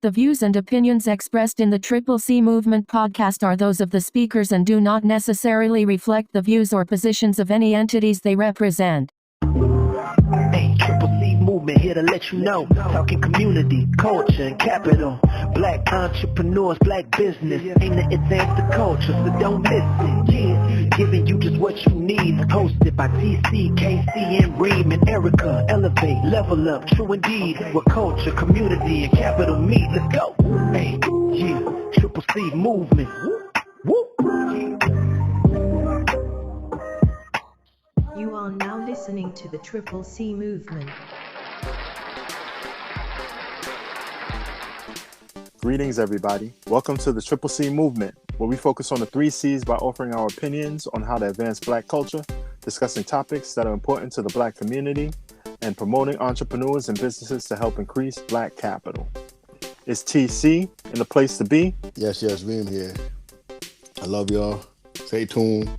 The views and opinions expressed in the Triple C Movement podcast are those of the speakers and do not necessarily reflect the views or positions of any entities they represent. Hey, Triple C Movement here to let you know. Talking community, culture, and capital. Black entrepreneurs, black business. Ain't to advance the culture, so don't listen. Yeah, giving you just what you need. Hosted by TC, KC, and Reem and Erica. Elevate, level up, true indeed. Where culture, community, and capital meet. Let's go. Hey, yeah, Triple C Movement. Woo. You are now listening to the Triple C Movement. Greetings, everybody. Welcome to the Triple C Movement, where we focus on the 3 C's by offering our opinions on how to advance Black culture, discussing topics that are important to the Black community, and promoting entrepreneurs and businesses to help increase Black capital. It's TC and the place to be. Yes, Reem here. I love y'all. Stay tuned.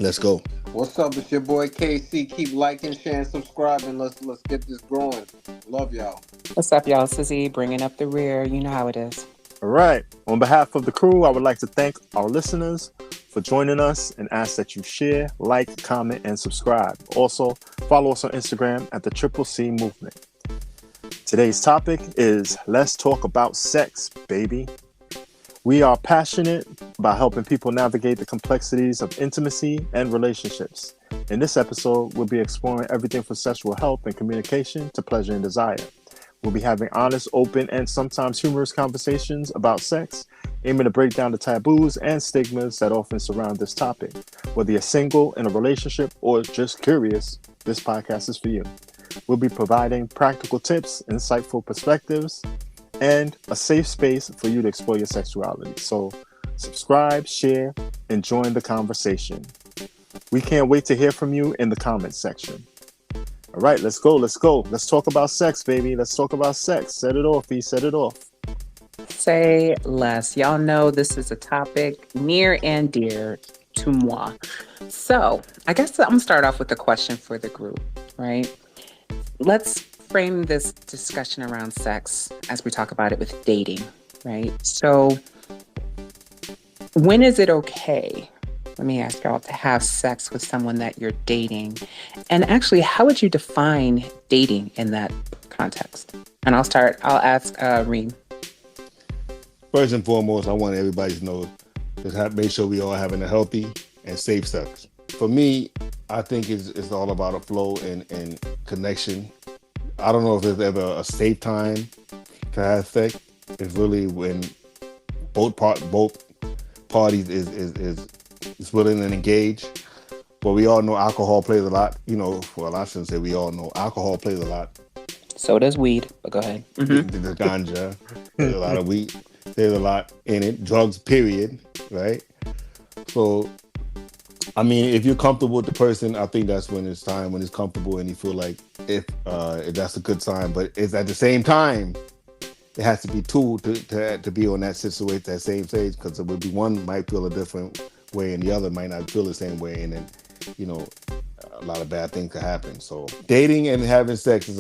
Let's go. What's up? It's your boy KC. Keep liking, sharing, subscribing. Let's get this growing. Love y'all. What's up, y'all? Susie, bringing up the rear. You know how it is. All right. On behalf of the crew, I would like to thank our listeners for joining us and ask that you share, like, comment, and subscribe. Also, follow us on Instagram at the Triple C Movement. Today's topic is Let's Talk About Sex, baby. We are passionate about helping people navigate the complexities of intimacy and relationships. In this episode, we'll be exploring everything from sexual health and communication to pleasure and desire. We'll be having honest, open, and sometimes humorous conversations about sex, aiming to break down the taboos and stigmas that often surround this topic. Whether you're single, in a relationship, or just curious, this podcast is for you. We'll be providing practical tips, insightful perspectives, and a safe space for you to explore your sexuality. So subscribe, share, and join the conversation. We can't wait to hear from you in the comments section. All right, let's go. Let's talk about sex, baby. Let's talk about sex. Set it off, E. Set it off. Say less. Y'all know this is a topic near and dear to moi. So I guess I'm going to start off with a question for the group, right? Let's frame this discussion around sex as we talk about it with dating, right? So when is it okay, let me ask y'all, to have sex with someone that you're dating? And actually, how would you define dating in that context? And I'll ask Reem. First and foremost, I want everybody to know, make sure we all having a healthy and safe sex. For me, I think it's all about a flow and connection. I don't know if there's ever a safe time to have sex. It's really when both parties is willing and engaged. But we all know alcohol plays a lot. Well, I shouldn't say we all know. Alcohol plays a lot. So does weed, but go ahead. Mm-hmm. The ganja. There's a lot of weed. There's a lot in it. Drugs, period. Right? So, I mean, if you're comfortable with the person, I think that's when it's time, when it's comfortable and you feel like if that's a good sign. But it's at the same time, it has to be two to be on that situation, that same stage, because it would be one might feel a different way and the other might not feel the same way. And then, a lot of bad things could happen. So dating and having sex is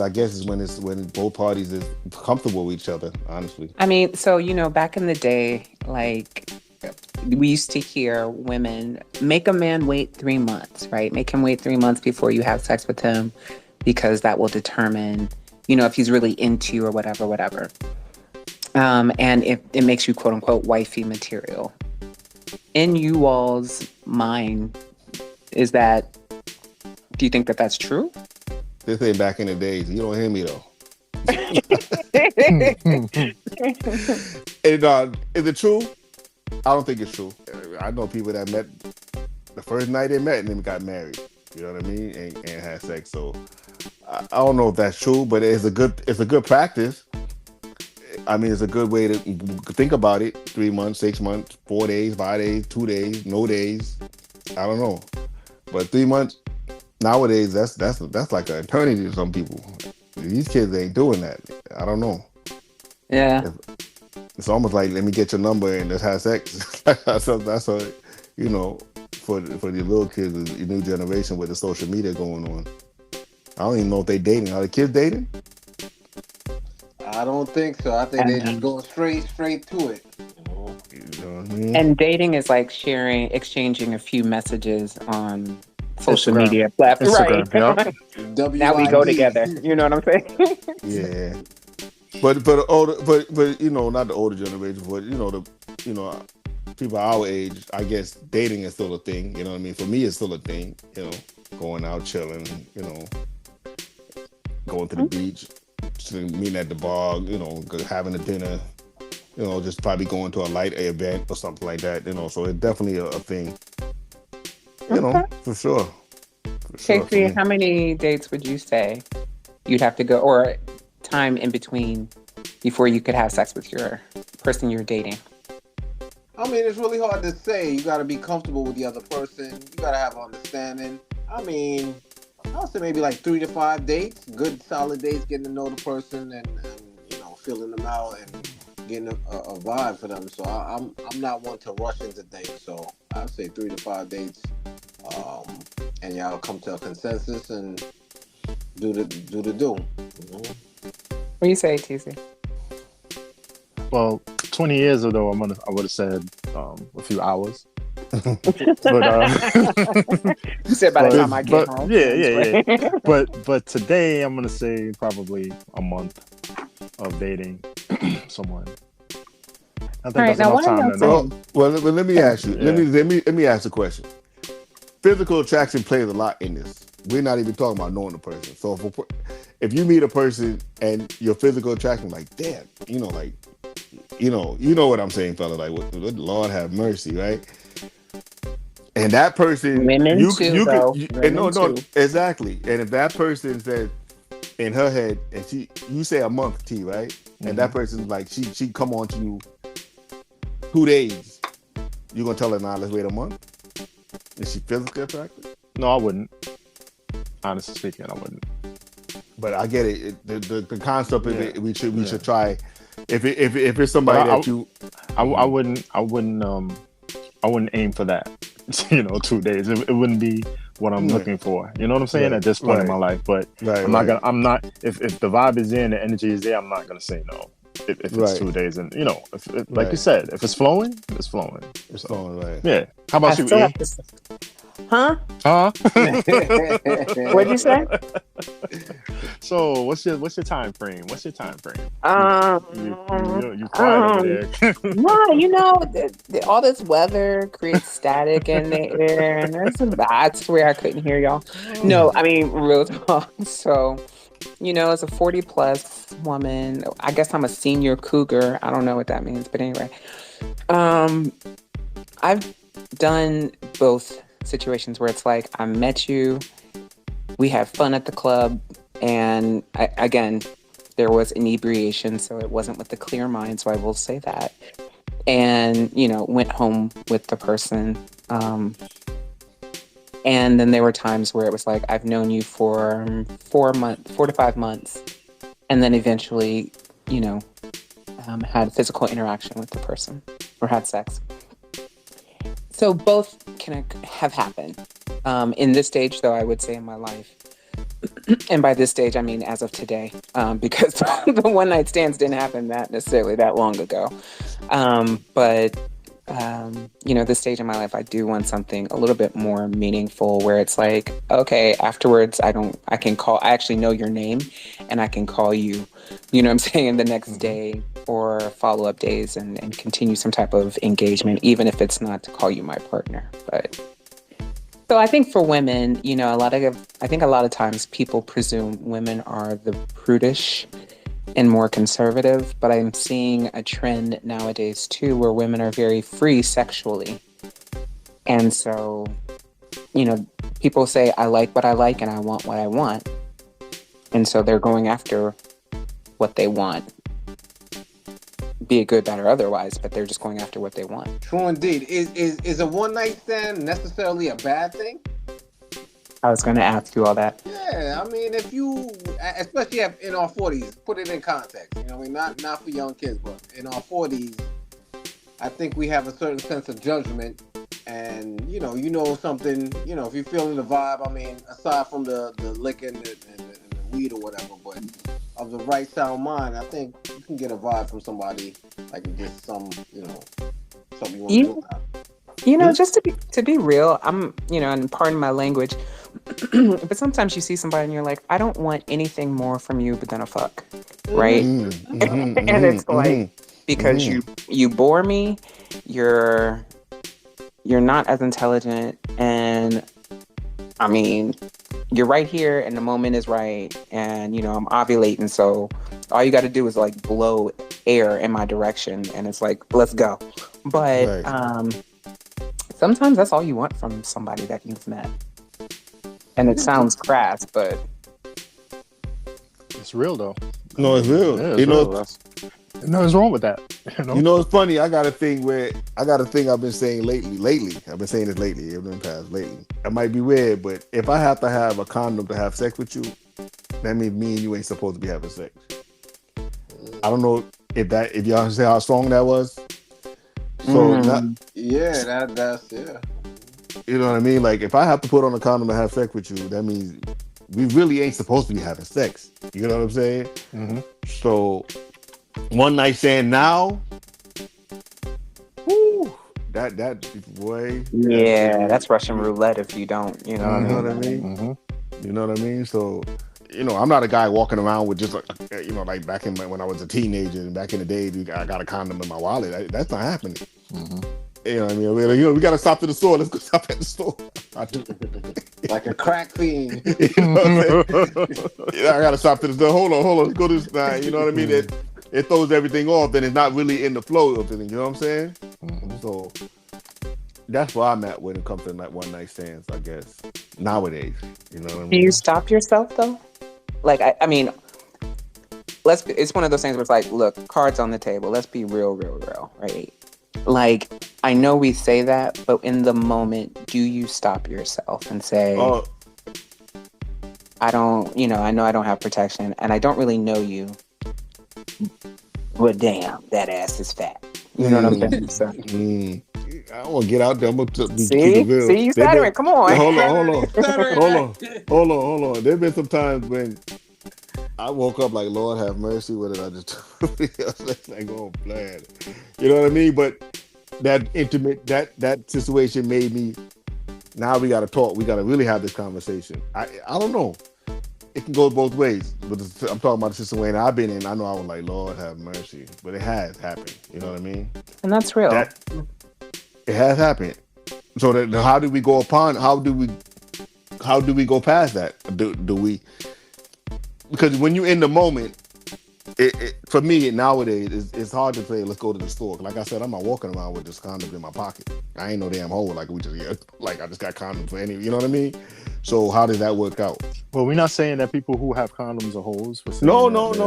when both parties is comfortable with each other, honestly. I mean, so, back in the day, like, we used to hear women make a man wait 3 months, right? Make him wait 3 months before you have sex with him, because that will determine, if he's really into you or whatever. And if it makes you, quote unquote, wifey material. In you all's mind, do you think that that's true? They say back in the days, you don't hear me though. And, is it true? I don't think it's true. I know people that met the first night they met and then got married. You know what I mean? And had sex. So I don't know if that's true, but it's a good practice. I mean, it's a good way to think about it. 3 months, 6 months, 4 days, 5 days, 2 days, no days. I don't know. But 3 months nowadays, that's like an eternity to some people. These kids ain't doing that. I don't know. Yeah. It's almost like, let me get your number and let's have sex. that's for the little kids, the new generation with the social media going on. I don't even know if they dating. Are the kids dating? I don't don't think so. I think they just going straight to it. You know what I mean? And dating is like exchanging a few messages on social Instagram. media platforms. Instagram, Right. yep. Now we go WID. together. You know what I'm saying? Yeah. But not the older generation, but people our age, I guess dating is still a thing. You know what I mean? For me, it's still a thing. Going out, chilling. Going to the beach, meeting at the bar. Having a dinner. Just probably going to a light event or something like that. So it's definitely a thing. For sure. Casey, how many dates would you say you'd have to go, or time in between before you could have sex with your person you're dating? I mean, it's really hard to say. You got to be comfortable with the other person. You got to have understanding. I mean, I'll say maybe like 3 to 5 dates, good solid dates, getting to know the person and feeling them out and getting a vibe for them. So I'm not one to rush into things. So I'd say 3 to 5 dates, and y'all come to a consensus and do the do. What do you say, TC? Well, 20 years ago, I would have said a few hours. But you said by the time I get home. Yeah. but today I'm gonna say probably a month of dating someone. I think that's enough time. Well, let me ask you. Yeah. Let me ask a question. Physical attraction plays a lot in this. We're not even talking about knowing the person. So if you meet a person and your physical attraction, like, damn, you know what I'm saying, fella. Like, Lord have mercy, right? And that person, women too. Exactly. And if that person says in her head, and you say a month, T, right? And that person's like, she come on to you 2 days, you gonna tell her, nah, let's wait a month? Is she physically attractive? No, I wouldn't. Honestly speaking, I wouldn't. But I get it. The concept of it, we should try. If it's somebody I wouldn't aim for that. 2 days. It wouldn't be what I'm looking for. You know what I'm saying? At this point in my life. But I'm not. If the vibe is there and the energy is there, I'm not gonna say no. If it's 2 days, and like you said, if it's flowing, it's flowing. It's flowing, right? Yeah. How about you, E? Huh? What'd you say? So what's your time frame? You quiet over there. No, all this weather creates static in the air, and I swear I couldn't hear y'all. No, I mean real talk. So, as a 40 plus woman, I guess I'm a senior cougar. I don't know what that means, but anyway, I've done both situations where it's like, I met you, we had fun at the club, and again, there was inebriation, so it wasn't with a clear mind, so I will say that. And, went home with the person. And then there were times where it was like, I've known you for 4 to 5 months, and then eventually, had physical interaction with the person or had sex. So both can have happened. In this stage, though, I would say in my life, and by this stage, I mean as of today, because the one night stands didn't happen that long ago. But this stage in my life, I do want something a little bit more meaningful, where it's like, okay, afterwards, I actually know your name, and I can call you, the next day, or follow-up days, and continue some type of engagement, even if it's not to call you my partner. But so I think for women, a lot of times people presume women are the prudish and more conservative, but I'm seeing a trend nowadays too, where women are very free sexually. And so, people say, I like what I like and I want what I want. And so they're going after what they want, be it good, bad, or otherwise, but they're just going after what they want. True indeed. Is a one night stand necessarily a bad thing? I was going to ask you all that. Yeah, I mean, if you, especially in our 40s, put it in context. Not for young kids, but in our 40s, I think we have a certain sense of judgment, and something. If you're feeling the vibe, I mean, aside from the liquor and the weed or whatever, but of the right sound mind, I think can get a vibe from somebody, like just some, you know, something you want You to do now. You know, just to be real, I'm, you know, and pardon my language, but sometimes you see somebody and you're like, I don't want anything more from you but than a fuck, right? And it's like, because you bore me, you're not as intelligent, and I mean, you're right here and the moment is right, and you know, I'm ovulating, so all you got to do is like blow air in my direction and it's like, let's go. But sometimes that's all you want from somebody that you've met. And it sounds crass, but It's real though. No, it's real. Yeah, You know, nothing's wrong with that. you know, it's funny. I got a thing I've been saying lately. I've been saying this lately. It might be weird, but if I have to have a condom to have sex with you, that means me and you ain't supposed to be having sex. I don't know if y'all understand how strong that was. So that's yeah. You know what I mean? Like, if I have to put on a condom to have sex with you, that means we really ain't supposed to be having sex. You know what I'm saying? Mm-hmm. So, one night stand now, whoo, that boy. yeah, that's Russian roulette if you don't, you know. You know what I mean? Mm-hmm. You know what I mean? So, you know, I'm not a guy walking around with just, you know, like back when I was a teenager and back in the day, I got a condom in my wallet. That's not happening. Mm-hmm. You know what I mean? We got to stop to the store. Let's go stop at the store. Like a crack fiend. You know what I'm saying? Yeah, I got to stop to the store. Hold on. Let's go to this night. You know what I mean? It throws everything off, then it's not really in the flow of it. You know what I'm saying? Mm-hmm. So that's where I'm at when it comes to like one night stands, I guess. Nowadays. You know what I mean? Do you stop yourself though? Like, I mean, it's one of those things where it's like, look, cards on the table. Let's be real, right? Like, I know we say that, but in the moment, do you stop yourself and say, I don't, you know, I know I don't have protection and I don't really know you, but damn, that ass is fat. You know what I'm saying? So, I don't want to get out there. I'm going to see, you stuttering. Come on. Hold on. There've been some times when I woke up like, Lord have mercy, what did I just do? I was like, oh, man. You know what I mean? But that intimate, that situation made me, now we got to talk. We got to really have this conversation. I don't know. It can go both ways. But I'm talking about the situation I've been in. I know I was like, Lord have mercy. But it has happened. You know what I mean? And that's real. It has happened. So how do we go past that? Do we? Because when you're in the moment, for me nowadays, it's hard to say, let's go to the store. Like I said, I'm not walking around with this condom in my pocket. I ain't no damn hole. Like I just got condoms for any. You know what I mean? So how did that work out? Well, we're not saying that people who have condoms are hoes. No. You know what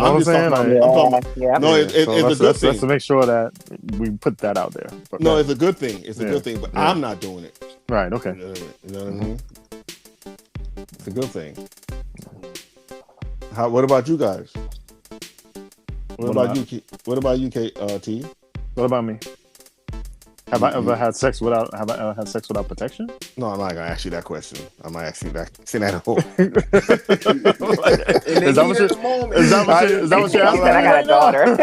I'm saying? It's a good thing. Let's make sure that we put that out there. But no, it's a good thing. It's a good thing, but I'm not doing it. Right. Okay. You know what I mean? It's a good thing. What about you guys? What about you, T? What about me? Have I ever had sex without protection? No, I'm not gonna ask you that question. I'm not asking that. Say that at all. Is that what you're asking? I got a daughter. I'm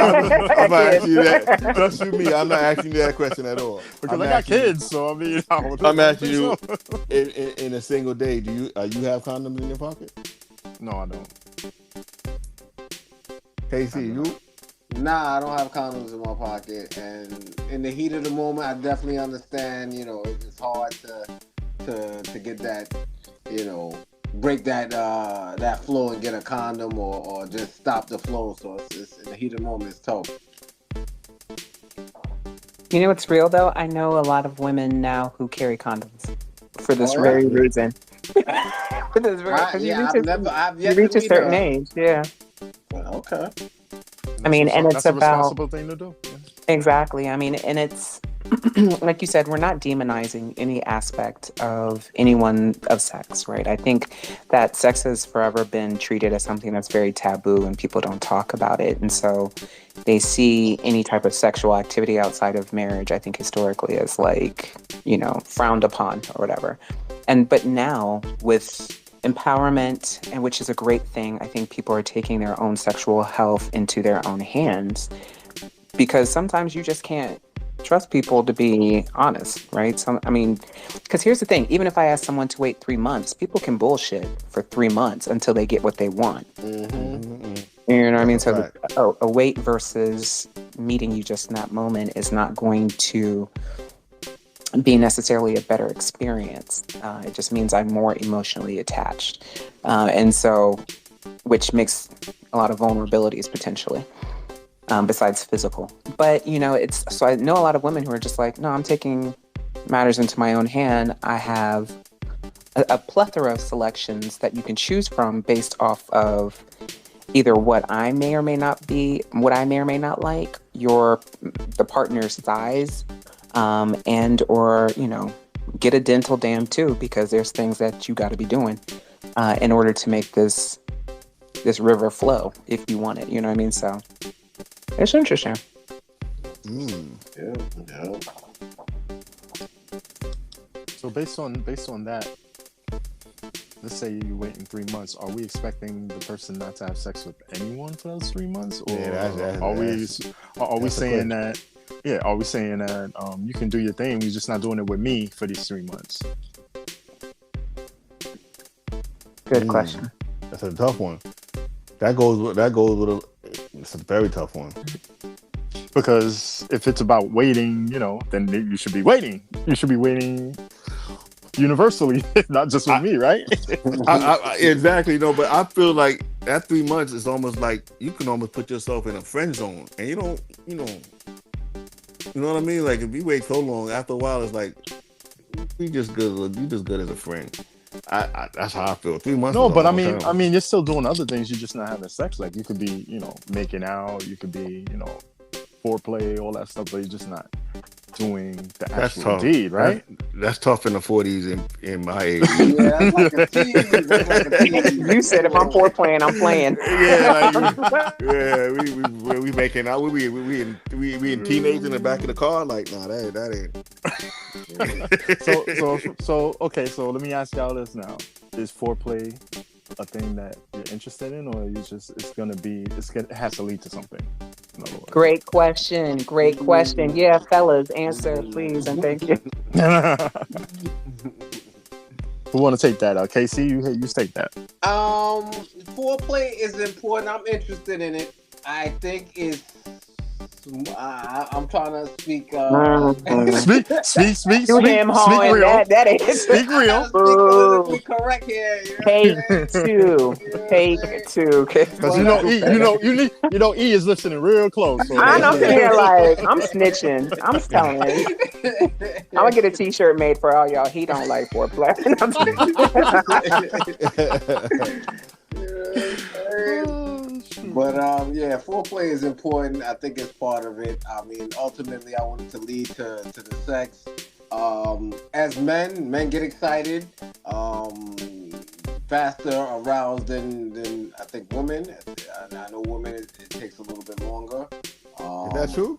not asking you that. Trust you me, I'm not asking you that question at all. Because I got kids, so I mean, I'm asking you in a single day. Do you have condoms in your pocket? No, I don't. KC, you? Nah, I don't have condoms in my pocket, and in the heat of the moment, I definitely understand. You know, it's hard to get that, you know, break that flow and get a condom or just stop the flow. So it's in the heat of the moment, it's tough. You know what's real though? I know a lot of women now who carry condoms for this very reason. For this very, you reach a certain age, yeah. Okay. I mean, and it's that's a about responsible thing to do. Yeah. Exactly. I mean, and it's like you said, we're not demonizing any aspect of anyone of sex, right? I think that sex has forever been treated as something that's very taboo and people don't talk about it. And so they see any type of sexual activity outside of marriage, I think historically as like, you know, frowned upon or whatever. But now with empowerment, and which is a great thing. I think people are taking their own sexual health into their own hands, because sometimes you just can't trust people to be honest, right? Because here's the thing, even if I ask someone to wait 3 months, people can bullshit for 3 months until they get what they want. Mm-hmm. You know what I mean? That's So a wait versus meeting you just in that moment is not going to be necessarily a better experience. It just means I'm more emotionally attached. And so, which makes a lot of vulnerabilities potentially, besides physical. But, so I know a lot of women who are just like, no, I'm taking matters into my own hand. I have a plethora of selections that you can choose from based off of either what I may or may not like, the partner's size, and or get a dental dam too, because there's things that you got to be doing in order to make this river flow if you want it. You know what I mean? So it's interesting. Yeah. So based on that, let's say you're waiting 3 months. Are we expecting the person not to have sex with anyone for those 3 months, or are we saying that? Yeah, are we saying that you can do your thing, you're just not doing it with me for these 3 months? Good question. That's a tough one. That goes with it's a very tough one. Because if it's about waiting, then you should be waiting. You should be waiting universally, not just with me, right? Exactly. No, but I feel like that 3 months is almost like you can almost put yourself in a friend zone, and you don't, you know what I mean? Like if you wait so long, after a while, it's like you just good as a friend. That's how I feel. 3 months. No, but I mean, you're still doing other things. You're just not having sex. Like you could be, making out. You could be, foreplay, all that stuff, but you're just not doing the actual deed, right? That's tough in the 40s in my age. Yeah, that's like a tease. That's like a tease. You said if I'm foreplaying, I'm playing. We making out. We in teenagers in the back of the car. Like, nah, that ain't. So okay. So let me ask y'all this now: is foreplay a thing that you're interested in, or it has to lead to something? Great question. Yeah, fellas, answer please and thank you. Who want to take that? Casey, you take that. Foreplay is important. I'm interested in it. I think it's. I'm trying to speak. Speak to him, real. That is. Speak real. Politically correct here. Take two. Because E is listening real close. So I'm up here like I'm snitching. I'm telling you. I'm gonna get a T-shirt made for all y'all. He don't like foreplay. But foreplay is important. I think it's part of it. I mean, ultimately, I want it to lead to the sex. As men get excited faster, aroused than I think women. I know women it takes a little bit longer. Is that true?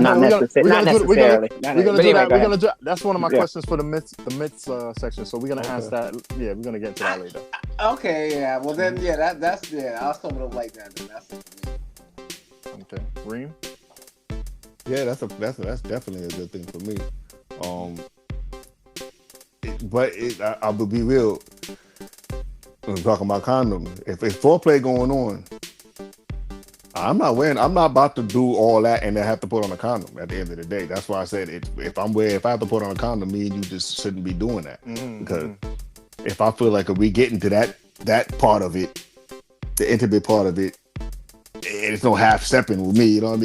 Not necessarily. We're gonna do. That's one of my questions for the myths section. So we're gonna ask that. Yeah, we're gonna get into that later. Okay. Yeah. Well then, that's I'll sum it up like that. Then that's it for me. Okay, Reem. Yeah, that's definitely a good thing for me. But I will be real. When we're talking about condoms, if it's foreplay going on, I'm not about to do all that and then have to put on a condom at the end of the day. That's why I said if I have to put on a condom, me and you just shouldn't be doing that. Because if I feel like if we get into that part of it, the intimate part of it, it's no half stepping with me. You know what I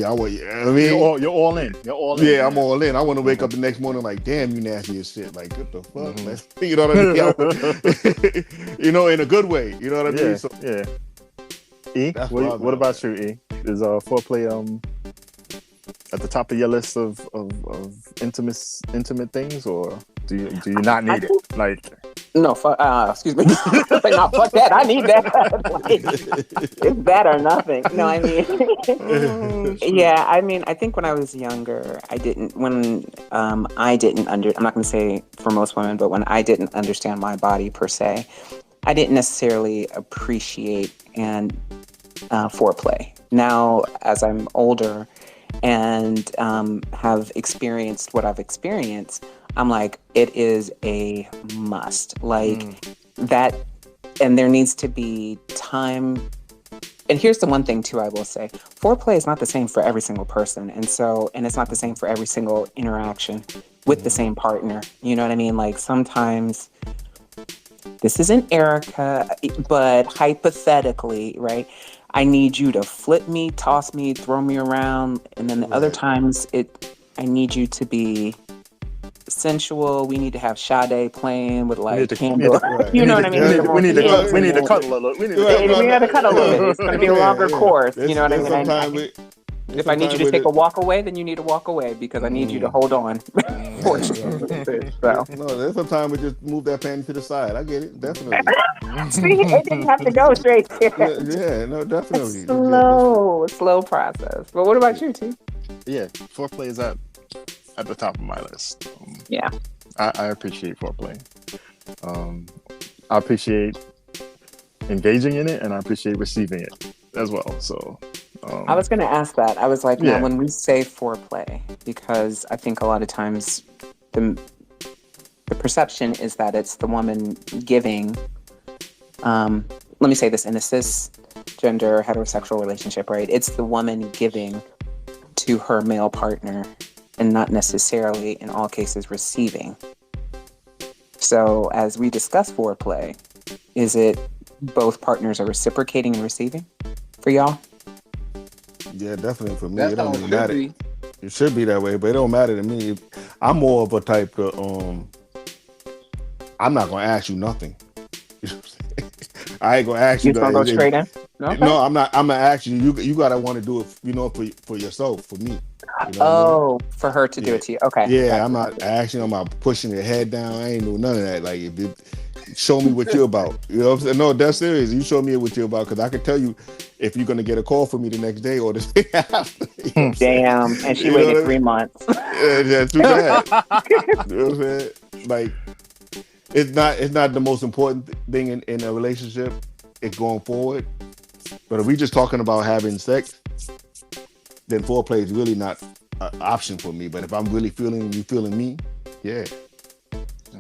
mean? You're all in. Yeah, I'm all in. I want to wake up the next morning like, damn, you nasty as shit. Like, what the fuck? You know what I mean? In a good way. You know what I mean? So, yeah. E, what about you, E? Is foreplay at the top of your list of intimate things, or do you not need it? Like, No, excuse me. Like, no, fuck that. I need that. Like, it's that or nothing. No, I mean, yeah. I mean, I think when I was younger, I didn't. I'm not going to say for most women, but when I didn't understand my body per se, I didn't necessarily appreciate and foreplay. Now, as I'm older and have experienced what I've experienced, I'm like, it is a must. Like that, and there needs to be time. And here's the one thing too, I will say, foreplay is not the same for every single person. And it's not the same for every single interaction with the same partner. You know what I mean? Like sometimes, this isn't Erica, but hypothetically, right? I need you to flip me, toss me, throw me around. And then the other times I need you to be sensual. We need to have Sade playing with like candle. You know what I mean? We need to cuddle a little. We need to cuddle a little bit. It's going to be a longer course. You know what I mean? If I need you to take a walk away, then you need to walk away because I need you to hold on. No, there's sometimes we just move that panty to the side. I get it, definitely. See, it didn't have to go straight there. Yeah, no, definitely. Slow process. But what about you, T? Yeah, foreplay is at the top of my list. Yeah, I appreciate foreplay. I appreciate engaging in it, and I appreciate receiving it as well. So. I was going to ask that. I was like, now when we say foreplay, because I think a lot of times the perception is that it's the woman giving, let me say this, in a cisgender heterosexual relationship, right? It's the woman giving to her male partner and not necessarily in all cases receiving. So as we discuss foreplay, is it both partners are reciprocating and receiving for y'all? Yeah, definitely for me. That's it don't how really it matter. should be. It should be that way, but it don't matter to me. I'm more of a type of I'm not gonna ask you nothing. You know what I'm saying? I ain't gonna ask you. You gonna go straight in? No, I'm not. I'm gonna ask you. You gotta want to do it. You know, for yourself, for me. You know for her to do it to you. Okay. Yeah, I'm not asking. I'm not pushing your head down. I ain't do none of that. Like, if you show me what you're about. You know what I'm saying? No, that's serious. You show me what you're about, because I can tell you if you're gonna get a call from me the next day or the day after. You know Damn, and she waited 3 months. Yeah, too bad. You know what I'm saying? Like, it's not the most important thing in a relationship. It's going forward. But if we just talking about having sex, then foreplay is really not an option for me. But if I'm really feeling you feeling me, yeah.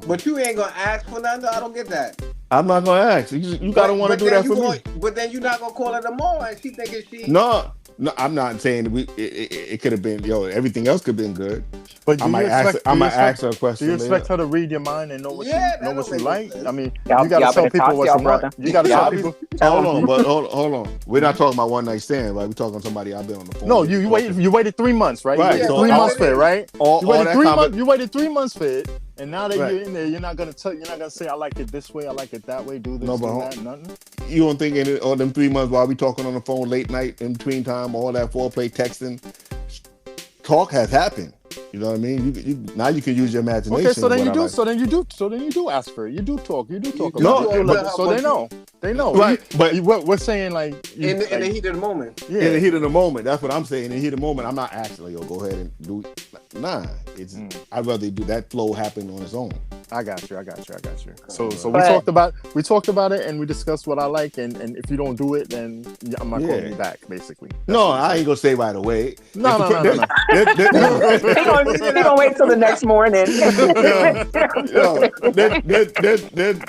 But you ain't gonna ask for nothing. I don't get that. I'm not gonna ask. You gotta want to do that for me. But then you're not gonna call her tomorrow, and she thinking she. No, I'm not saying it could have been. Everything else could have been good. But I might ask her a question. Do you expect her to read your mind and know what you like? I mean, you gotta tell people what you want. You gotta tell people. Hold on. We're not talking about one night stand, right? We're talking somebody I've been on the phone. No, you waited 3 months, right? Right. So 3 months for it, right? You waited 3 months for it. And now that you're in there, you're not gonna say, I like it this way, I like it that way, do this, do that, nothing. You don't think in all them 3 months while we talking on the phone late night, in between time, all that foreplay, texting, talk has happened. You know what I mean? Now you can use your imagination. Okay, so then you do ask for it. You do talk about it. So they know. They know. Right. But we're saying like in the heat of the moment. Yeah. In the heat of the moment. That's what I'm saying. In the heat of the moment, I'm not asking, yo, go ahead and do it. Nah. I'd rather do that flow happen on its own. I got you. So we talked about it and we discussed what I like, and if you don't do it, then I'm not calling you back, basically. No, I ain't gonna say right away. No. He gonna wait till the next morning.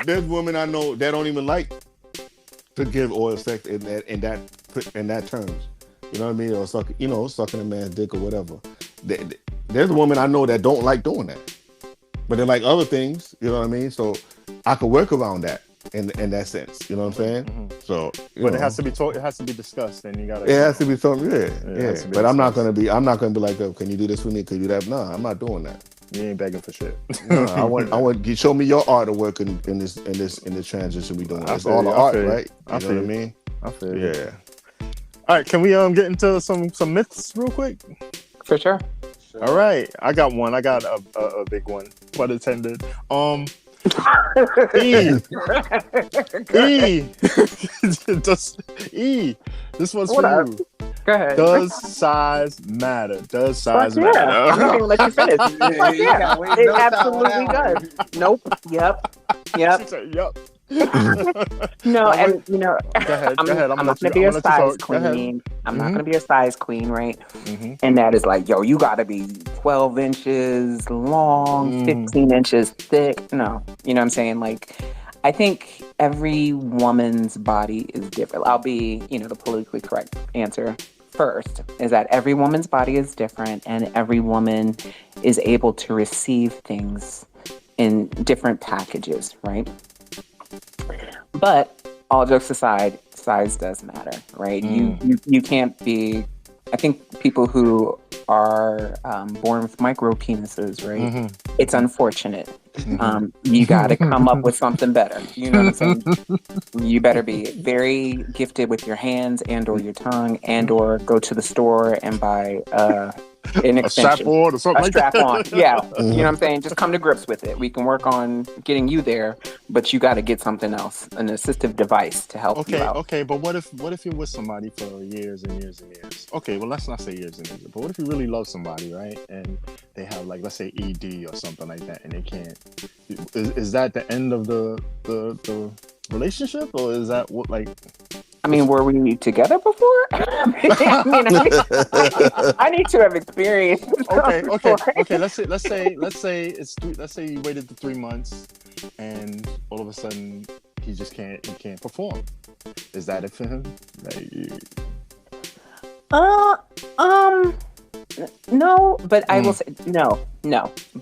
There's women I know that don't even like to give oral sex in that terms. You know what I mean? Or sucking a man's dick or whatever. There's a woman I know that don't like doing that. But they like other things, you know what I mean? So I could work around that in that sense, you know what I'm saying? Mm-hmm. So, but it has to be it has to be discussed, and you gotta. It has to be something, yeah. But I'm not gonna be like, oh, can you do this for me? Can you do that? No, I'm not doing that. You ain't begging for shit. No, I want show me your art of work in this transition we doing. It's all the art, right? You know what I mean? I feel you. Yeah. All right, can we get into some myths real quick? For sure. All right, I got one. I got a big one, pun intended. This one's What for up? you. Go ahead. Does size matter? Does size Fuck yeah. matter? I'm not gonna let you finish. Fuck you yeah. gotta wait It no time on absolutely that does. Nope. Yep. She said, yup. No, and you know, Go ahead. I'm gonna not let gonna you- be a I'm gonna let you size talk. Go ahead. queen. I'm not Mhm. gonna be a size queen, right? Mhm. And that is like, yo, you gotta be 12 inches long, Mm. 15 inches thick. No, you know what I'm saying? Like, I think every woman's body is different. I'll be, the politically correct answer first is that every woman's body is different, and every woman is able to receive things in different packages, right? But all jokes aside, size does matter, right? You can't be. I think people who are born with micro penises, right? Mhm. It's unfortunate. You got to come up with something better. You know what I'm saying? You better be very gifted with your hands and/or your tongue, and/or go to the store and buy an A strap extension. on or something A like strap that. on, yeah. You know what I'm saying? Just come to grips with it. We can work on getting you there, but you got to get something else, an assistive device to help you out. Okay, but what if you're with somebody for years and years and years? Okay, well, let's not say years and years, but what if you really love somebody, right? And they have, like, let's say ED or something like that, and they can't. Is that the end of the relationship, or is that what, like? I mean, were we together before? I need to have experience. Okay. Let's say you waited the 3 months, and all of a sudden he can't perform. Is that it for him? No, but I will say no.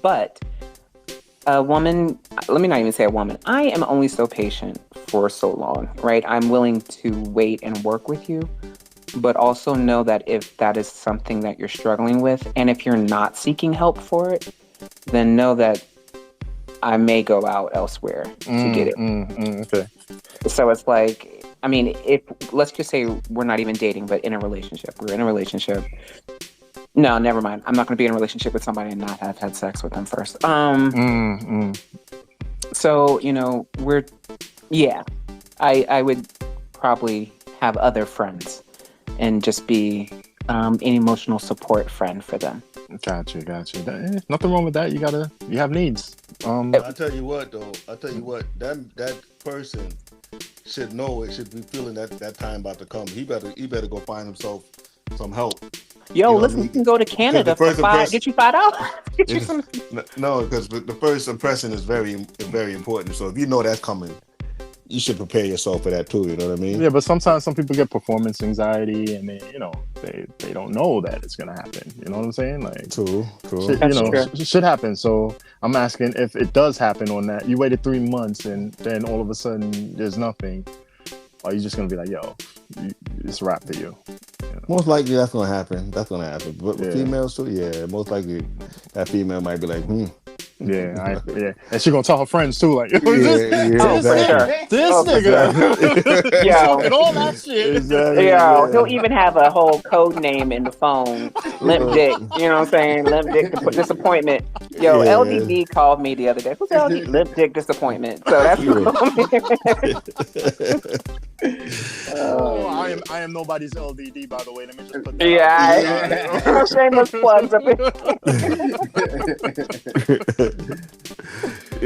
But a woman, let me not even say a woman. I am only so patient for so long, right? I'm willing to wait and work with you, but also know that if that is something that you're struggling with, and if you're not seeking help for it, then know that I may go out elsewhere to get it. Okay. So it's like, I mean, if let's just say we're not even dating, but in a relationship, we're in a relationship. No, never mind. I'm not going to be in a relationship with somebody and not have had sex with them first. So, I would probably have other friends and just be an emotional support friend for them. Gotcha. Nothing wrong with that. You have needs. I tell you what, though. That person should know it. Should be feeling that time about to come. He better go find himself some help. Yo, listen, you can go to Canada for get you $5. Get you some. No, because the first impression is very, very important. So if you know that's coming, you should prepare yourself for that too. You know what I mean? Yeah, but sometimes some people get performance anxiety, and they don't know that it's gonna happen. You know what I'm saying? Like, true. Shit happens. So I'm asking if it does happen on that. You waited 3 months, and then all of a sudden there's nothing. Are you just gonna be like, yo, it's a wrap for you? Most likely that's gonna happen. But with females too, yeah. Most likely that female might be like, Yeah, and she gonna tell her friends too, like, this nigga, Yo, and all that shit. Exactly. Yo, he'll even have a whole code name in the phone, Limp Dick. You know what I'm saying? Limp Dick Disappointment. Yo, Yeah. LDD called me the other day. Who's LDD? Limp Dick Disappointment. So that's I am nobody's LDD, by the way. Let me just put that yeah. Shameless plugs up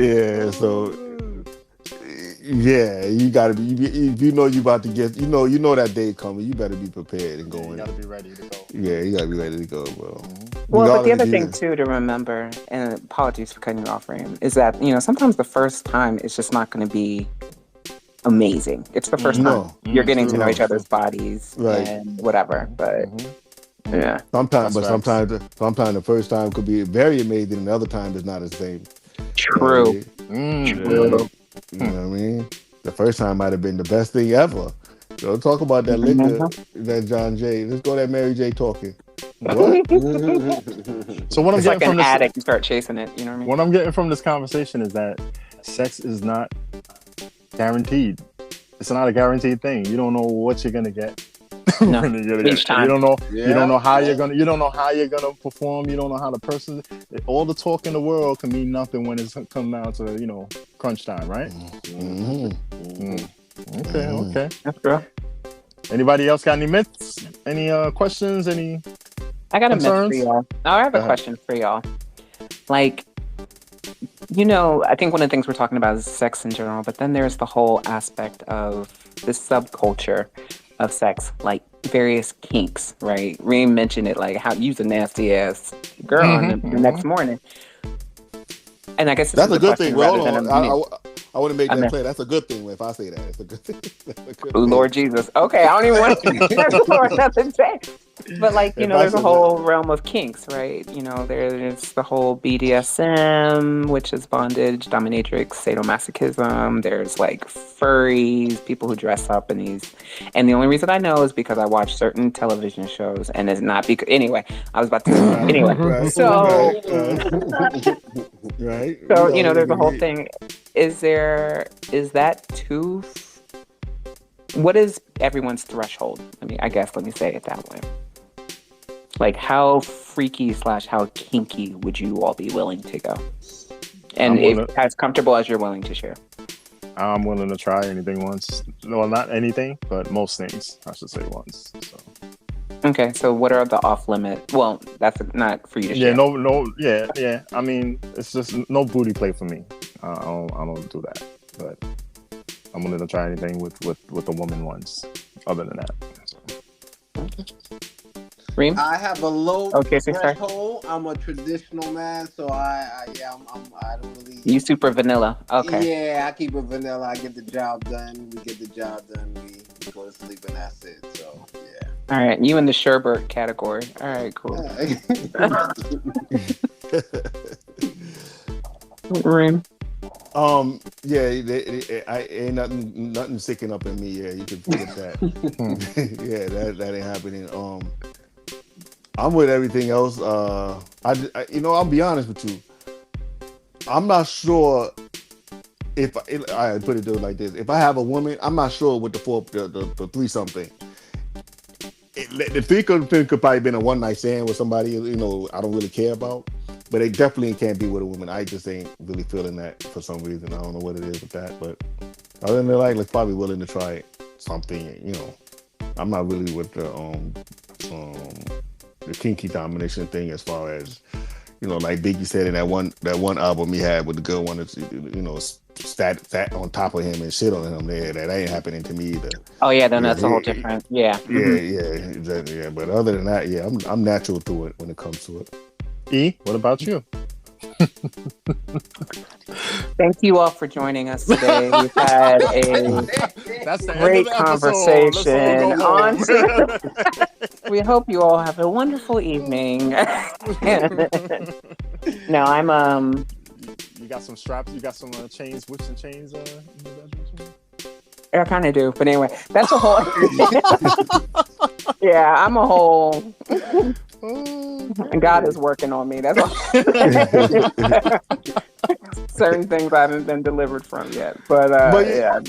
Yeah, so you gotta be. If you know you about to get, you know that day coming. You better be prepared and going. You gotta be ready to go. Yeah, you gotta be ready to go, bro. Well, but the other thing too to remember, and apologies for cutting you off, Ram, is that sometimes the first time it's just not going to be amazing. It's the first time you're getting to know each other's bodies and whatever. But yeah, sometimes the first time could be very amazing, and the other time is not the same. True. True. You know what I mean? The first time might have been the best thing ever. Talk about that liquor, that John Jay. Let's go that Mary J talking. What? So what I'm it's getting like from an this, addict, you start chasing it. You know what I mean? What I'm getting from this conversation is that sex is not guaranteed. It's not a guaranteed thing. You don't know what you're gonna get. No. Each time. You don't know. You don't know how you're gonna. You don't know how you're gonna perform. You don't know how the person. All the talk in the world can mean nothing when it's come down to crunch time, right? Okay. That's true. Anybody else got any myths? Any questions? Any? I got a myth concerns? for y'all. I have a Go ahead. question for y'all. Like, you know, I think one of the things we're talking about is sex in general, but then there's the whole aspect of this subculture of sex, like various kinks, right? Reem mentioned it, like how you use a nasty ass girl on the next morning. And I guess this That's is a good question thing. Well, rather hold than on. a myth. I want to make I that mean- clear. That's a good thing if I say that. It's a good thing. That's a good Lord Jesus. Okay, I don't even want to for another day. But like, you If know, I there's a said whole realm of kinks, right? You know, there's the whole BDSM, which is bondage, dominatrix, sadomasochism. There's like furries, people who dress up in these. And the only reason I know is because I watch certain television shows, and it's not because. Anyway, I was about to. Anyway, Right. so. Right. So, you know, there's a whole thing. Is that too? What is everyone's threshold? Let me say it that way. Like, how freaky / how kinky would you all be willing to go? And as comfortable as you're willing to share. I'm willing to try anything once. Well, not anything, but most things, I should say once. So. Okay, so what are the off limit? Well, that's not for you to Yeah, share. yeah. I mean, it's just no booty play for me. I don't do that. But I'm willing to try anything with a woman once. Other than that. So. Reem? I have a low Okay, so sorry. threshold. I'm a traditional man, so I don't really. You super vanilla. Okay. Yeah, I keep it vanilla. I get the job done. We get the job done. We go to sleep, and that's it. So yeah. All right, you in the Sherbert category. All right, cool. Reem? Yeah, I ain't nothing sticking up in me. Yeah, you can forget that. Yeah, that ain't happening. I'm with everything else. I'll be honest with you. I'm not sure if I put it like this. If I have a woman, I'm not sure what the threesome thing. The threesome thing could probably been a one night stand with somebody I don't really care about. But it definitely can't be with a woman. I just ain't really feeling that for some reason. I don't know what it is with that. But other than that, like probably willing to try something. I'm not really with the kinky domination thing as far as like Biggie said in that one album he had with the girl wanted to sat on top of him and shit on him. There, that ain't happening to me either. Oh yeah, then that's a whole different. Yeah. Yeah. But other than that, yeah, I'm natural to it when it comes to it. E, what about you? Thank you all for joining us today. We've had a That's the great end of the conversation on. We hope you all have a wonderful evening. No, I'm You got some straps. You got some chains, whips and chains. I kind of do, but anyway, that's a whole. Yeah, I'm a whole. God is working on me. That's all. Certain things I haven't been delivered from yet, but yeah.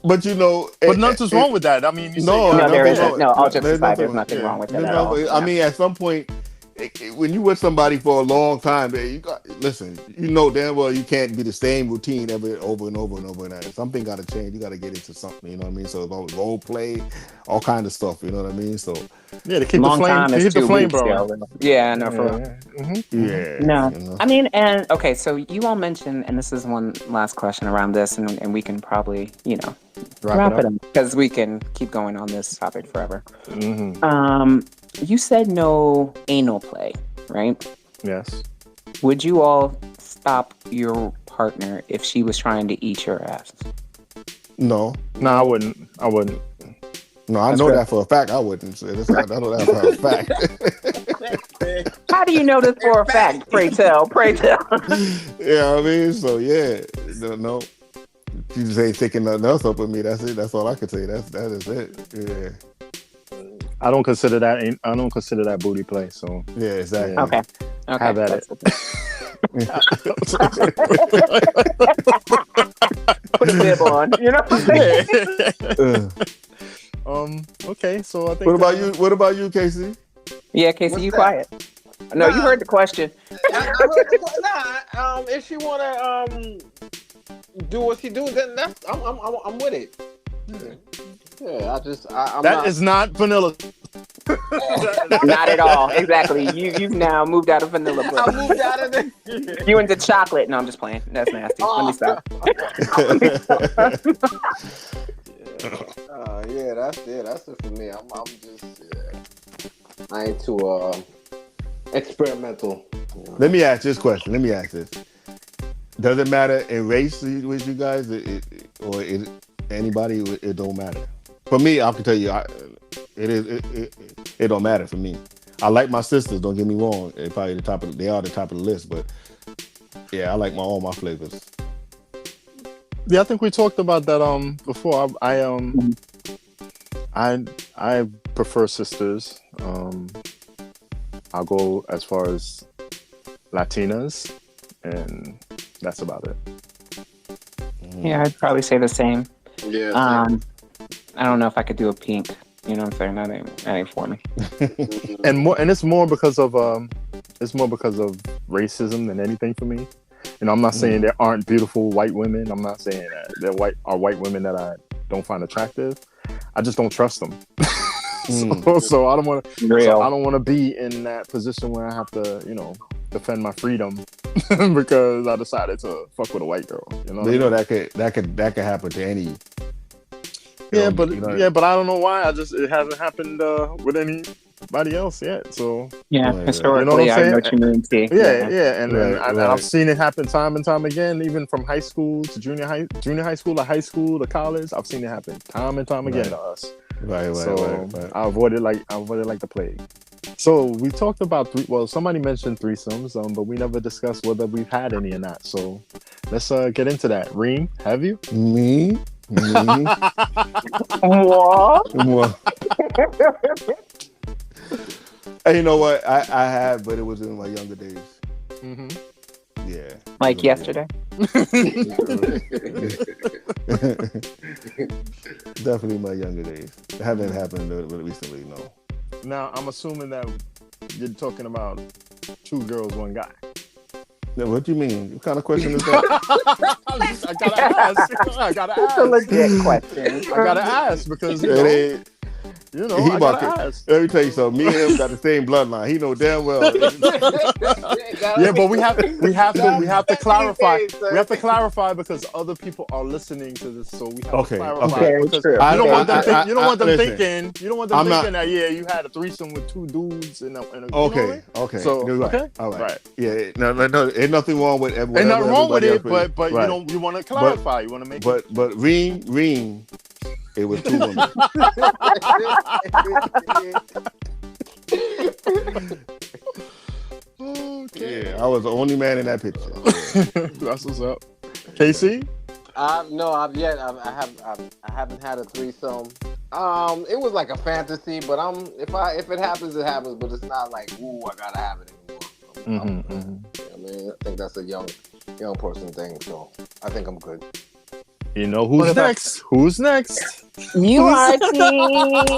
But but nothing's wrong with that. I mean, there isn't. No, all jokes there's aside, there's nothing wrong with it at all. I mean, at some point, when you with somebody for a long time, listen. Damn well you can't be the same routine over and over and over and over. Something got to change. You got to get into something. You know what I mean? So it's role play, all kind of stuff. You know what I mean? So yeah, to keep the flame, to hit the flame, bro. Yeah, no, for real. Mm-hmm. Yeah. No, I mean, and okay, so you all mentioned, and this is one last question around this, and we can probably, wrap it up because we can keep going on this topic forever. Mm-hmm. You said no anal play, right? Yes. Would you all stop your partner if she was trying to eat your ass? No, I wouldn't. No, I know that for a fact. I wouldn't. I know that for a fact. How do you know this for a fact? Pray tell. Yeah, I mean, so yeah, no. She just ain't thinking nothing else up with me. That's it. That's all I can say. That is it. Yeah. I don't consider that booty play. So yeah, exactly. Yeah. Okay. Have at it. Put a bib on. You know what I'm saying? Okay, so I think. What about you? What about you, Casey? Yeah, Casey, What's you that? quiet. No, you heard the question. I heard if she wanna do what she do, then I'm with it. Yeah, I'm That not. is not vanilla. Not at all. Exactly. You've now moved out of vanilla. I Bro. moved out of there. You into chocolate? No, I'm just playing. That's nasty. Let me stop. Yeah, that's it. That's it for me. I'm just. Yeah. I ain't too experimental. Let me ask this question. Let me ask this. Does it matter in race with you guys, or anybody? It don't matter. For me, I can tell you, it don't matter for me. I like my sisters. Don't get me wrong. They're probably they are the top of the list. But yeah, I like all my flavors. Yeah, I think we talked about that before. I prefer sisters. I'll go as far as Latinas, and that's about it. Yeah, I'd probably say the same. Yeah. I don't know if I could do a pink. You know what I'm saying? That ain't for me. And it's more because of racism than anything for me. You know, I'm not saying there aren't beautiful white women. I'm not saying that there are white women that I don't find attractive. I just don't trust them. So I don't want to. So I don't want to be in that position where I have to, defend my freedom because I decided to fuck with a white girl. You know. But you know that could happen to any. Yeah, but I don't know why. It hasn't happened with anybody else yet. So yeah, historically, you know what I'm saying? I know what you mean. T. Yeah, and Right. I've seen it happen time and time again, even from high school to junior high school to college. I've seen it happen time and time again to us. Right. I avoided like the plague. So we talked about somebody mentioned threesomes, but we never discussed whether we've had any or not. So let's get into that. Reem, have you? Me? What? Hey, you know what? I have, but it was in my younger days. Mm-hmm. Yeah. Like yesterday? Definitely my younger days. It hasn't happened recently, no. Now, I'm assuming that you're talking about 2 girls, 1 guy. Now, what do you mean? What kind of question is that? I gotta ask. It's a legit question. I gotta ask because He I about gotta to, ask. let me tell you something. Me and him got the same bloodline. He know damn well. Yeah, but we have to clarify. We have to clarify because other people are listening to this, so we have to clarify. Very Because true. you don't want them listen, thinking. You don't want them thinking that you had a threesome with 2 dudes and a Okay. So You're right. okay, All right. right. Yeah. No. Ain't nothing wrong with Ain't nothing wrong with it, but right. you want to clarify. You want to make But Reem, it was 2 women. Okay. Yeah, I was the only man in that picture. That's what's up. Casey? No, I haven't had a threesome. It was like a fantasy, but if it happens, it happens. But it's not like, ooh, I gotta have it anymore. I mean, I think that's a young person thing. So I think I'm good. You know who's next? Who's next? You are, T.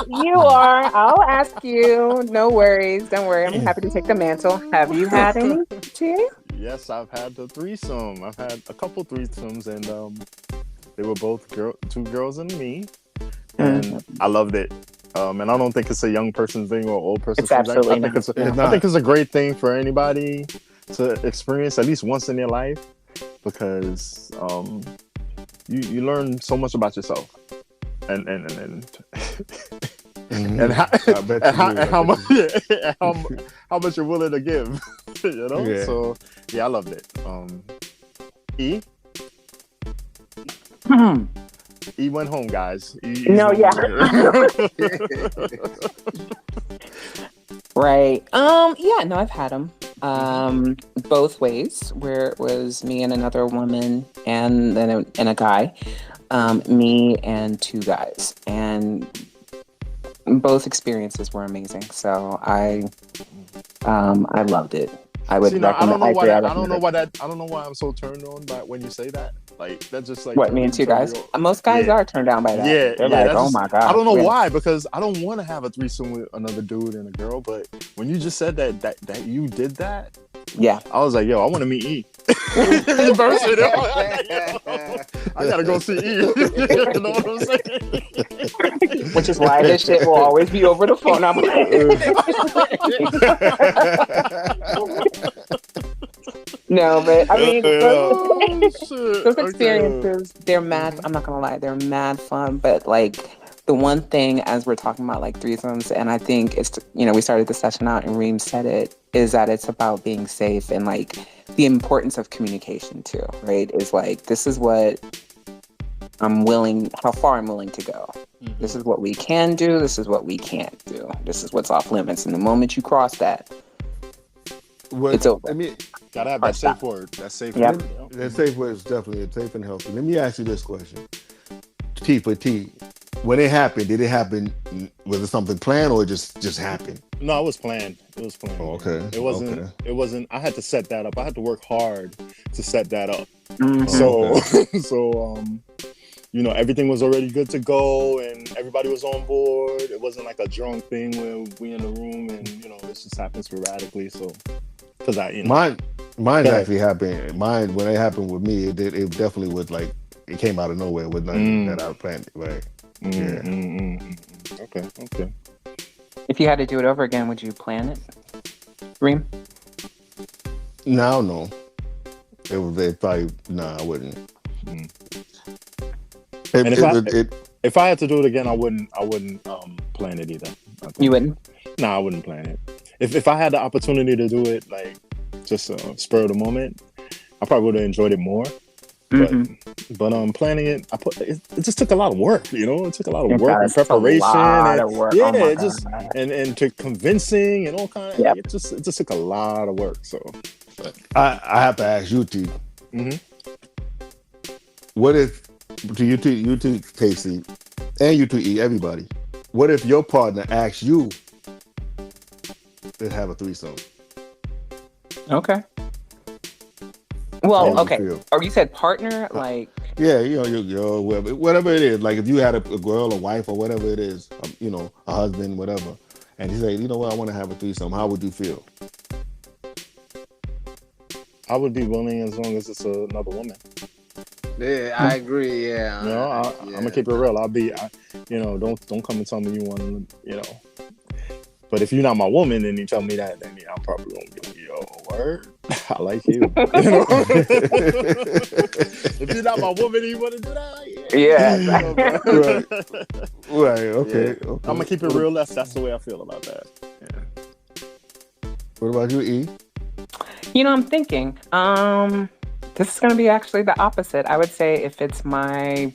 You are. I'll ask you. No worries. Don't worry. I'm happy to take the mantle. Have you had any, T? Yes, I've had the threesome. I've had a couple threesomes, and they were both 2 girls and me, and I loved it. And I don't think it's a young person thing or old person thing. Absolutely I think it's a great thing for anybody to experience at least once in their life because you learn so much about yourself and how much you're willing to give, Yeah. So yeah, I loved it. E went home, guys. No, yeah. Right. Yeah, no, I've had them. Both ways, where it was me and another woman and then a guy. Me and 2 guys. And both experiences were amazing. So I loved it. I would recommend. I don't know why I'm so turned on by when you say that. Like that's just like what, me and 2 guys? Most guys are turned down by that. Yeah, they're like, oh my god. I don't know why, because I don't want to have a threesome with another dude and a girl. But when you just said that you did that, Yeah. I was like, yo, I want to meet E. In person. I gotta go see E. You know what I'm saying? Which is why this shit will always be over the phone. I'm No, but I mean, those experiences, they're mad. I'm not gonna lie, they're mad fun. But like the one thing, as we're talking about like threesomes, and I think it's, we started the session out and Reem said it, is that it's about being safe and like the importance of communication too, right? Is like, this is what how far I'm willing to go. Mm-hmm. This is what we can do. This is what we can't do. This is what's off limits. And the moment you cross that, it's over. I mean, gotta have that safe word. That safe Yep. word. That safe word is definitely safe and healthy. Let me ask you this question. T for T. When it happened, did it happen, was it something planned or it just happened? No, it was planned. It was planned. Oh, okay. It wasn't, I had to set that up. I had to work hard to set that up. Mm-hmm. So, everything was already good to go and everybody was on board. It wasn't like a drunk thing where we in the room and, this just happened sporadically. So, because Mine actually happened. Mine, when it happened with me, it definitely was like, it came out of nowhere with nothing that I planned. Right. Okay. If you had to do it over again, would you plan it, Reem? No. I wouldn't. If I had to do it again, I wouldn't plan it either. You wouldn't? No, I wouldn't plan it. If I had the opportunity to do it, like just spur of the moment, I probably would have enjoyed it more. But planning it, it just took a lot of work. It took a lot of work and preparation. And to convincing and all kind of. Yep. It just took a lot of work. So, I have to ask you, T. What if, to you two, Casey, and you two, E, everybody, what if your partner asks you to have a threesome? Okay. Well, okay. Or you said partner, like... Yeah, your whatever it is. Like if you had a girl, a wife, or whatever it is, a husband, whatever, and he said, you know what, I want to have a threesome. How would you feel? I would be willing as long as it's another woman. Yeah, I agree. Yeah. I'm gonna keep it real. I'll be, don't come and tell me you want to, But if you're not my woman and you tell me that, then I'm probably gonna be like, yo, word, I like you. If you're not my woman and you want to do that, Right. Okay. I'm gonna keep it real. That's the way I feel about that. Yeah. What about you, E? I'm thinking. This is gonna be actually the opposite. I would say if it's my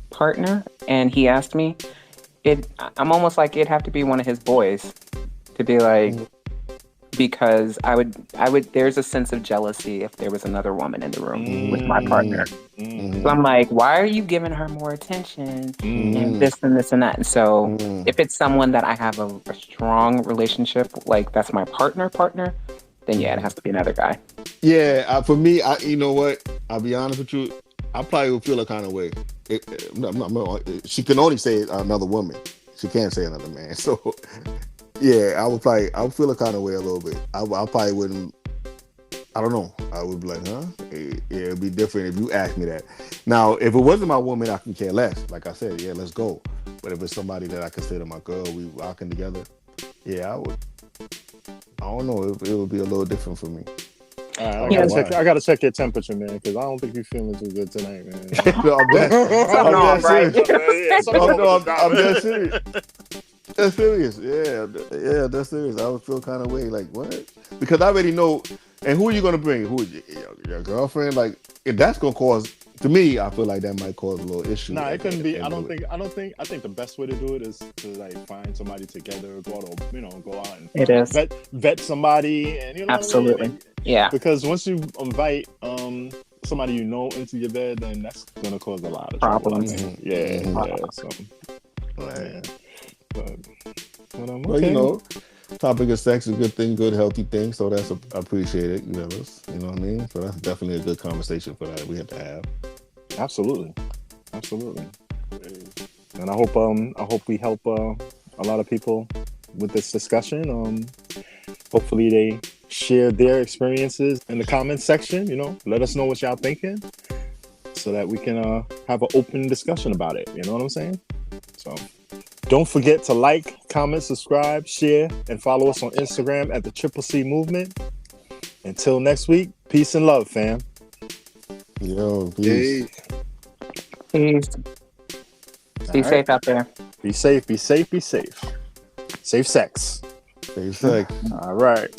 partner and he asked me, I'm almost like it'd have to be one of his boys to be like, because I would there's a sense of jealousy if there was another woman in the room with my partner. So I'm like, why are you giving her more attention and this and this and that? And so if it's someone that I have a strong relationship, like that's my partner, then yeah, it has to be another guy. Yeah, for me, you know what? I'll be honest with you. I probably would feel a kind of way. She can only say another woman. She can't say another man. So, yeah, I would feel a kind of way a little bit. I probably wouldn't. I don't know. I would be like, huh? Yeah, it'd be different if you asked me that. Now, if it wasn't my woman, I can care less. Like I said, yeah, let's go. But if it's somebody that I consider my girl, we rocking together, yeah, I would. I don't know. It would be a little different for me. I gotta check your temperature, man, because I don't think you're feeling too good tonight, man. I'm dead serious. That's serious. Yeah, that's serious. I would feel kind of way, like what? Because I already know. And who are you gonna bring? Who is your girlfriend? Like, if that's gonna cause, to me, I feel like that might cause a little issue. Nah, it couldn't be. I think the best way to do it is to like find somebody together, go out and vet somebody, and absolutely. What I mean? Yeah. Because once you invite somebody into your bed, then that's gonna cause a lot of problems. Yeah. So, well, topic of sex is a good thing, good healthy thing. So that's appreciated. You know what I mean. So that's definitely a good conversation for that we have to have. Absolutely. And I hope we help a lot of people with this discussion. Hopefully share their experiences in the comments section. Let us know what y'all thinking so that we can have an open discussion about it. You know what I'm saying? So don't forget to like, comment, subscribe, share, and follow us on Instagram at the Triple C Movement. Until next week, peace and love, fam. Yo, peace. Peace. Be safe out there. Be safe, be safe, be safe. Safe sex. Safe sex. All right.